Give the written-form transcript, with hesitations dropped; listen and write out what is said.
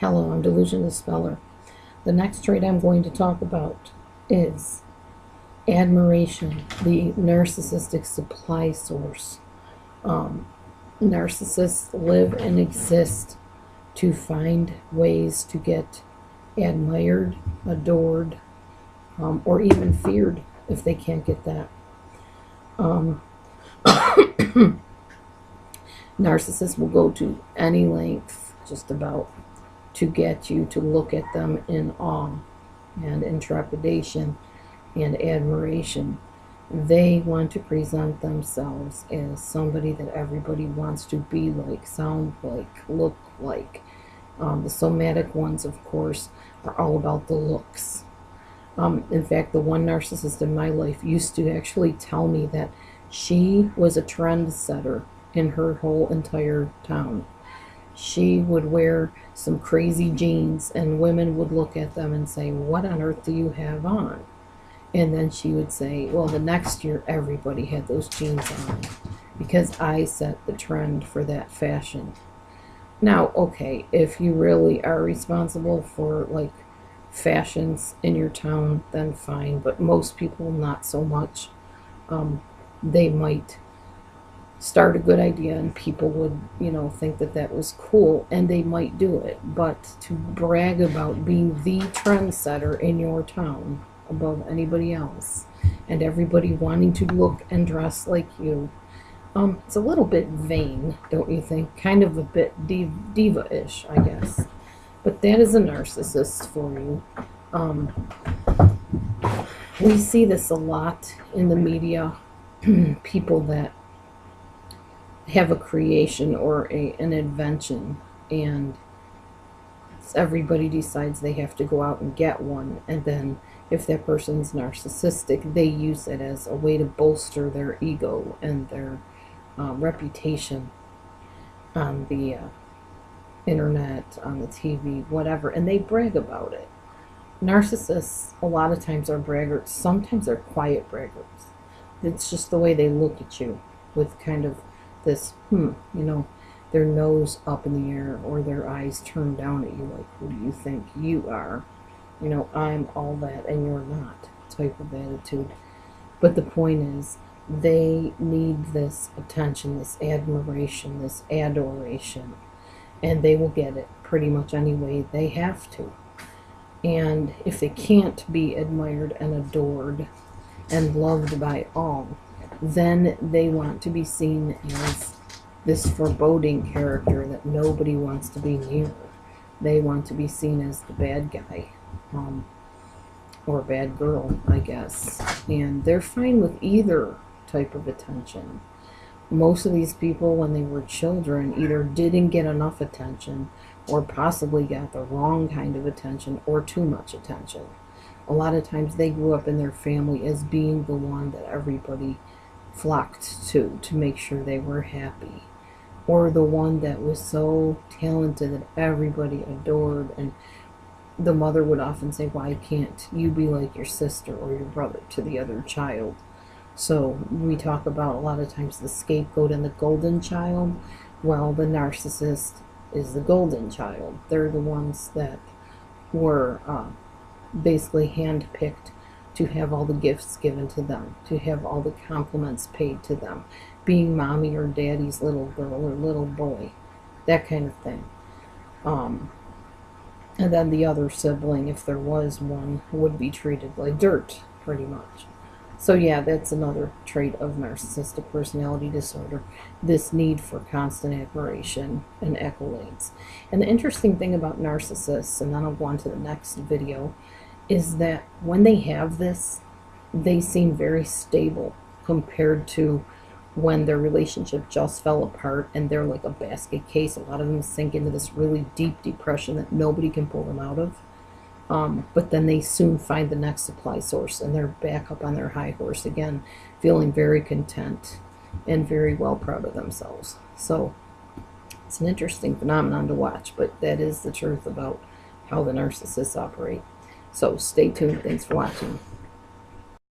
Hello, I'm DelusionDispeller. The next trait I'm going to talk about is admiration, the narcissistic supply source. Narcissists live and exist to find ways to get admired, adored, or even feared if they can't get that. Narcissists will go to any length, just about, to get you to look at them in awe and intrepidation and admiration. They want to present themselves as somebody that everybody wants to be like, sound like, look like. The somatic ones, of course, are all about the looks. In fact, the one narcissist in my life used to actually tell me that she was a trendsetter in her whole entire town. She would wear some crazy jeans and women would look at them and say, "What on earth do you have on?" And then she would say, "Well, the next year everybody had those jeans on because I set the trend for that fashion." Now, okay, if you really are responsible for like fashions in your town, then fine, but most people not so much. They might start a good idea and people would, think that that was cool and they might do it, but to brag about being the trendsetter in your town above anybody else and everybody wanting to look and dress like you, it's a little bit vain, don't you think? Kind of a bit diva-ish, I guess. But that is a narcissist for you. We see this a lot in the media. People that have a creation or an invention, and everybody decides they have to go out and get one, and then if that person's narcissistic, they use it as a way to bolster their ego and their reputation on the internet, on the TV, whatever, and they brag about it. Narcissists a lot of times are braggarts. Sometimes they're quiet braggarts. It's just the way they look at you with kind of this, their nose up in the air or their eyes turned down at you like, who do you think you are? I'm all that and you're not, type of attitude. But the point is, they need this attention, this admiration, this adoration, and they will get it pretty much any way they have to. And if they can't be admired and adored and loved by all, then they want to be seen as this foreboding character that nobody wants to be near. They want to be seen as the bad guy, or bad girl, I guess. And they're fine with either type of attention. Most of these people, when they were children, either didn't get enough attention or possibly got the wrong kind of attention or too much attention. A lot of times they grew up in their family as being the one that everybody flocked to make sure they were happy, or the one that was so talented that everybody adored, and the mother would often say, "Why can't you be like your sister or your brother?" to the other child. So we talk about a lot of times the scapegoat and the golden child. Well, the narcissist is the golden child. They're the ones that were basically handpicked to have all the gifts given to them, to have all the compliments paid to them, being mommy or daddy's little girl or little boy, that kind of thing. And then the other sibling, if there was one, would be treated like dirt, pretty much. So yeah, that's another trait of narcissistic personality disorder, this need for constant admiration and accolades. And the interesting thing about narcissists, and then I'll go on to the next video, is that when they have this, they seem very stable compared to when their relationship just fell apart and they're like a basket case. A lot of them sink into this really deep depression that nobody can pull them out of. But then they soon find the next supply source and they're back up on their high horse again, feeling very content and very well proud of themselves. So it's an interesting phenomenon to watch, but that is the truth about how the narcissists operate. So stay tuned. Thanks for watching.